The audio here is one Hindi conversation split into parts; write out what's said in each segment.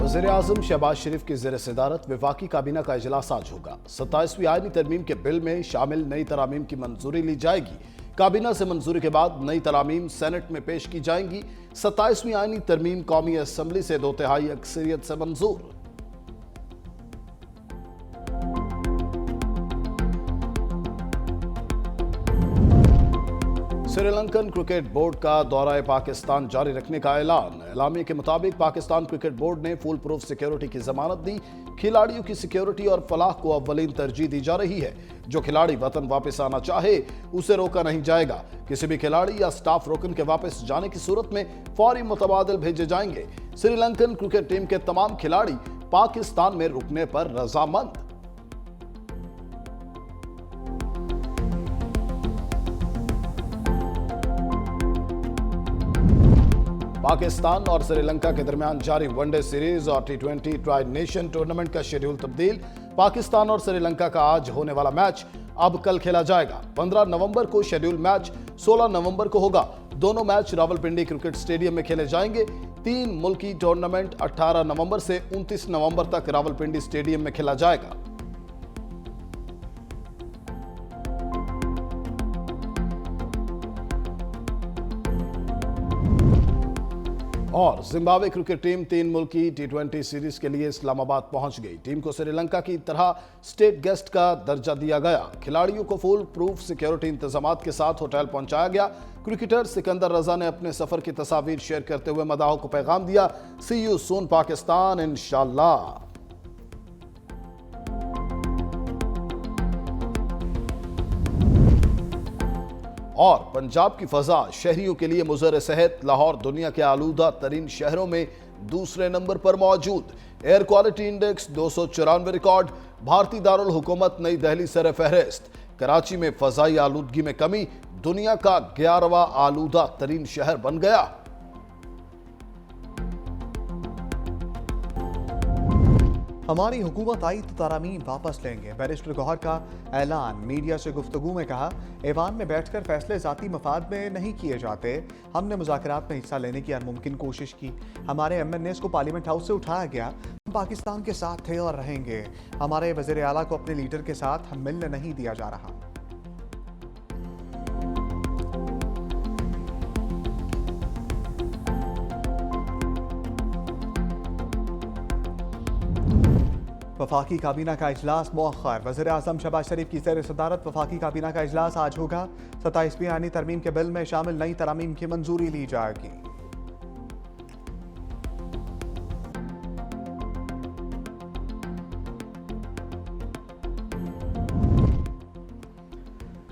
वज़ीर-ए-आज़म शहबाज शरीफ की ज़ेर सदारत वफाकी काबीना का इजलास आज होगा। 27वीं आईनी तरमीम के बिल में शामिल नई तरामीम की मंजूरी ली जाएगी। काबीना से मंजूरी के बाद नई तरामीम सेनेट में पेश की जाएंगी। 27वीं आईनी तरमीम कौमी असम्बली से 2/3 अक्सरियत से मंजूर। श्रीलंकन क्रिकेट बोर्ड का दौरा पाकिस्तान जारी रखने का ऐलान। एलामिया के मुताबिक पाकिस्तान क्रिकेट बोर्ड ने फुल प्रूफ सिक्योरिटी की जमानत दी। खिलाड़ियों की सिक्योरिटी और फलाह को अव्वलीन तरजीह दी जा रही है। जो खिलाड़ी वतन वापस आना चाहे उसे रोका नहीं जाएगा। किसी भी खिलाड़ी या स्टाफ रुकन के वापस जाने की सूरत में फौरी मुतबादिल भेजे जाएंगे। श्रीलंकन क्रिकेट टीम के तमाम खिलाड़ी पाकिस्तान में रुकने पर रजामंद। पाकिस्तान और श्रीलंका के दरमियान जारी वनडे सीरीज और T20 ट्राई नेशन टूर्नामेंट का शेड्यूल तब्दील। पाकिस्तान और श्रीलंका का आज होने वाला मैच अब कल खेला जाएगा। 15 नवंबर को शेड्यूल मैच 16 नवंबर को होगा। दोनों मैच रावलपिंडी क्रिकेट स्टेडियम में खेले जाएंगे। 3 मुल्की टूर्नामेंट 18 नवंबर से 29 नवंबर तक रावलपिंडी स्टेडियम में खेला जाएगा। और जिम्बाब्वे क्रिकेट टीम 3 मुल्की T20 सीरीज के लिए इस्लामाबाद पहुंच गई। टीम को श्रीलंका की तरह स्टेट गेस्ट का दर्जा दिया गया। खिलाड़ियों को फुल प्रूफ सिक्योरिटी इंतजामात के साथ होटल पहुंचाया गया। क्रिकेटर सिकंदर रजा ने अपने सफर की तस्वीर शेयर करते हुए मदाहों को पैगाम दिया। सी यू सून पाकिस्तान इंशाल्लाह। और पंजाब की फजा शहरियों के लिए मुज़र सेहत। लाहौर दुनिया के आलूदा तरीन शहरों में दूसरे नंबर पर मौजूद। Air quality index 294 record. भारतीय दारुल हुकूमत नई दिल्ली सर फहरिस्त। कराची में फजाई आलूदगी में कमी। दुनिया का 11वां आलूदा तरीन शहर बन गया। हमारी हुकूमत आई तो तरामीम वापस लेंगे। बैरिस्टर गौहर का ऐलान। मीडिया से गुफ्तगू में कहा, ऐवान में बैठकर फैसले ज़ाती मफाद में नहीं किए जाते। हमने मुज़ाकरात में हिस्सा लेने की हर मुमकिन कोशिश की। हमारे MNAs को पार्लियामेंट हाउस से उठाया गया। हम पाकिस्तान के साथ थे और रहेंगे। हमारे वज़ीर आला को अपने लीडर के साथ हम मिलने नहीं दिया जा रहा। वफाकी काबीना का इजलास मौखर। वज़ीर-ए-आज़म शहबाज शरीफ की ज़ेर सदारत वफाकी काबीना का इजलास आज होगा। 27वीं आईनी तरमीम के बिल में शामिल नई तरामीम की मंजूरी ली जाएगी।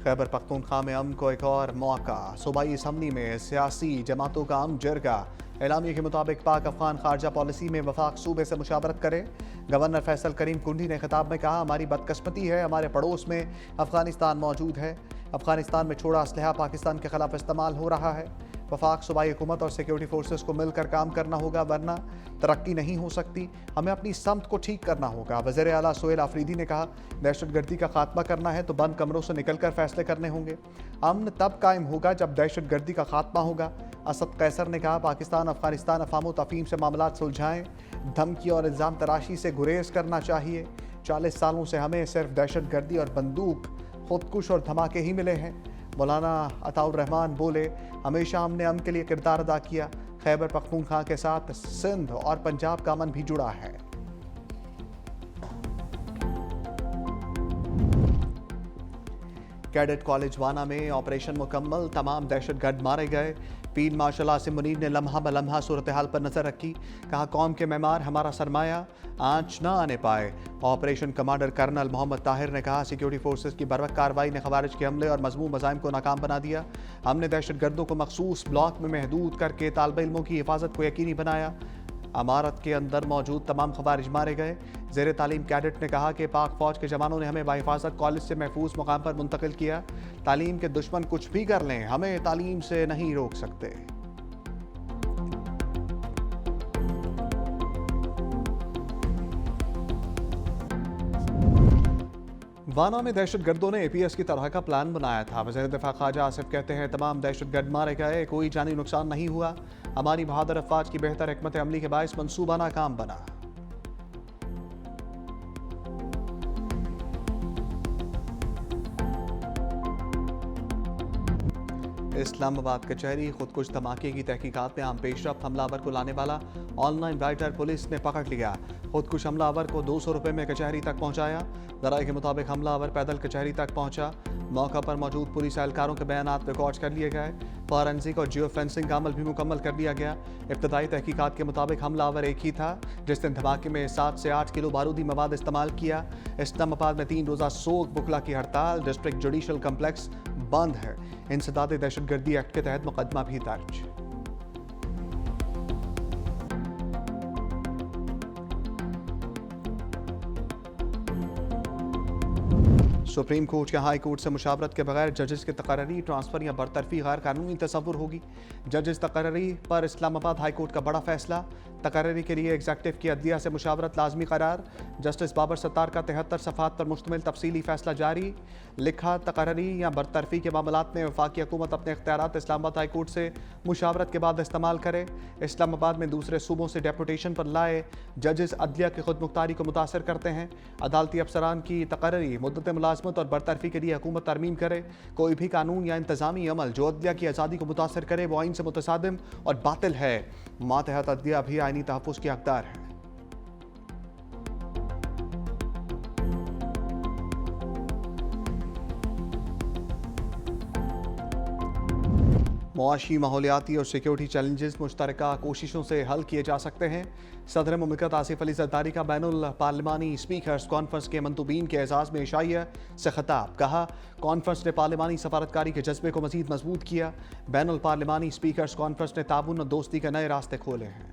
खैबर पख्तूनख्वा में अमन को एक और मौका। सूबाई असम्बली में सियासी जमातों का अमन जरगा। एलामिया के मुताबिक पाक अफगान खारजा पॉलिसी में वफाक सूबे से मुशावरत करे। गवर्नर फैसल करीम कुंडी ने खिताब में कहा, हमारी बदकिस्मती है हमारे पड़ोस में अफगानिस्तान मौजूद है। अफगानिस्तान में छोड़ा असलहा पाकिस्तान के खिलाफ इस्तेमाल हो रहा है। वफाक सूबाई हुकूमत और सिक्योरिटी फोर्सेस को मिलकर काम करना होगा, वरना तरक्की नहीं हो सकती। हमें अपनी समत को ठीक करना होगा। वज़ीर आला सोहेल आफरीदी ने कहा, दहशतगर्दी का खात्मा करना है तो बंद कमरों से निकल कर फैसले करने होंगे। अमन तब कायम होगा जब दहशतगर्दी का खात्मा होगा। असद कैसर ने कहा, पाकिस्तान अफगानिस्तान अफाम तफहीम से मामलात सुलझाएं। धमकी और इल्ज़ाम तराशी से गुरेज करना चाहिए। 40 सालों से हमें सिर्फ दहशतगर्दी और बंदूक, खुदकुश और धमाके ही मिले हैं। मौलाना अताउर रहमान बोले, हमेशा हमने अमन के लिए किरदार अदा किया। खैबर पख्तूनख्वा के साथ सिंध और पंजाब का अमन भी जुड़ा है। कैडेट कॉलेज वाना में ऑपरेशन मुकम्मल। तमाम दहशतगर्द मारे गए। फील्ड मार्शल आसिम मुनीर ने लम्हा ब लम्हा सूरत हाल पर नजर रखी। कहा, कौम के मेमार हमारा सरमाया, आंच न आने पाए। Operation commander colonel Mohammad Tahir ने कहा, सिक्योरिटी फोर्सेस की बर्वक्त कार्रवाई ने खवारिज के हमले और मजमूम मज़ाइम को नाकाम बना दिया। हमने दहशतगर्दों को मखसूस ब्लॉक में महदूद करके तालिब इल्मों की हिफाजत को यकीनी बनाया। अमारत के अंदर मौजूद तमाम खवारिज मारे गए। ज़ेर तालीम कैडेट ने कहा कि पाक फौज के जवानों ने हमें बाहिफाजत कॉलेज से महफूज मुकाम पर मुंतकिल किया। तालीम के दुश्मन कुछ भी कर लें, हमें तालीम से नहीं रोक सकते। वाना में दहशतगर्दों ने APS की तरह का प्लान बनाया था। वज़ीर दिफा ख्वाजा आसिफ कहते हैं, तमाम दहशतगर्द मारे गए, कोई जानी नुकसान नहीं हुआ। हमारी बहादुर अफवाज की बेहतर हिकमत अमली के बायस मंसूबा नाकाम बना। इस्लामाबाद कचहरी खुदकुश धमाके की तहकीकात में आम पेशरफ हमलावर को लाने वाला ऑनलाइन राइटर पुलिस ने पकड़ लिया। खुदकुश हमलावर को 200 रुपये में कचहरी तक पहुंचाया। जराये के मुताबिक हमलावर पैदल कचहरी तक पहुंचा। मौका पर मौजूद पुलिस एहलकारों के बयानात रिकॉर्ड कर लिए गए। फॉरेंसिक और जियो फेंसिंग का अमल भी मुकम्मल कर लिया गया। इब्तदाई तहकीकात के मुताबिक हमलावर एक ही था जिसने धमाके में 7 से 8 किलो बारूदी मवाद इस्तेमाल किया। इस्लामाबाद में 3 रोज़ा सोग बुखला की हड़ताल, डिस्ट्रिक्ट जुडिशल कम्प्लेक्स बंद है। इंसदाद दहशतगर्दी एक्ट के तहत मुकदमा भी दर्ज। सुप्रीम कोर्ट या हाई कोर्ट से मुशावरत के बगैर जजेस की तकर्री, ट्रांसफर या बरतरफी गैर कानूनी तस्वुर होगी। जजेस तकर्री पर इस्लामाबाद हाई कोर्ट का बड़ा फैसला। तकर्री के लिए एग्जेक्टिव की अदलिया से मुशावरत लाजमी करार। जस्टिस बाबर सत्तार का 73 सफ़ात पर मुश्तमिल तफसीली फैसला जारी। लिखा, तकर्री या बरतरफी के मामलात में वफाकी हुकूमत अपने इख्तियारात इस्लामाबाद हाई कोर्ट से मुशावरत के बाद इस्तेमाल करे। इस्लामाबाद में दूसरे सूबों से डेपुटेशन पर लाए जजेस अदलिया की खुद मुख्तारी को मुतासर करते हैं। अदालती अफसरान की तकर्री, मुद्दत मुलाजमत और बरतरफी के लिए हुकूमत तरमीम करे। कोई भी कानून या इंतजामी अमल जो अदलिया की आज़ादी को मुतासर करे वो आइन से मुतसादिम और बातिल है। मातहत अदलिया भी आइनी तहफ़्फ़ुज़ की हकदार है। मुआशी, माहौलियाती और सिक्योरिटी चैलेंजेस मुश्तरका कोशिशों से हल किए जा सकते हैं। सदर मुमलिकत आसिफ अली जरदारी का बैनुल पार्लिमानी स्पीकर्स कॉन्फ्रेंस के मंतूबीन के एजाज़ में इशाइया से खिताब। कहा, कॉन्फ्रेंस ने पार्लिमानी सफारतकारी के जज्बे को मज़ीद मजबूत किया। बैनुल पार्लिमानी स्पीकर्स कॉन्फ्रेंस ने ताउन और दोस्ती के नए रास्ते खोले हैं।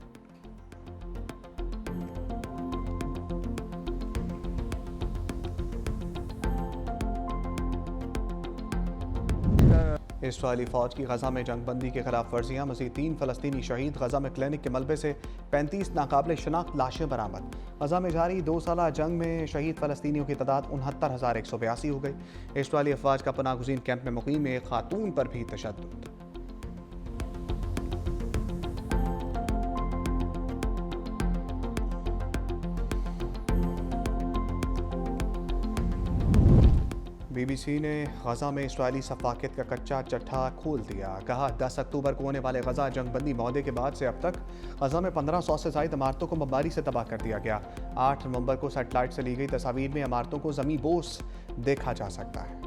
इसराइली फ़ौज की गजा में जंगबंदी की खिलाफ वर्जियाँ, मज़ीद 3 फ़लस्तीनी शहीद। गजा में क्लिनिक के मलबे से 35 नाकाबिल शनाख्त लाशें बरामद। गजा में जारी 2 साला जंग में शहीद फ़लस्तीनियों की तादाद 69,182 हो गई। इसराइली अफवाज का पनागुज़ीन कैंप में मुकीम एक खातून पर भी तशद्दुद। BBC ने गजा में इसराइली सफाकियत का कच्चा चट्ठा खोल दिया। कहा, 10 अक्टूबर को होने वाले गजा जंगबंदी माहदे के बाद से अब तक गजा में 1500 से ज़ायद इमारतों को बमबारी से तबाह कर दिया गया। 8 नवंबर को सैटेलाइट से ली गई तस्वीर में इमारतों को ज़मीन बोस देखा जा सकता है।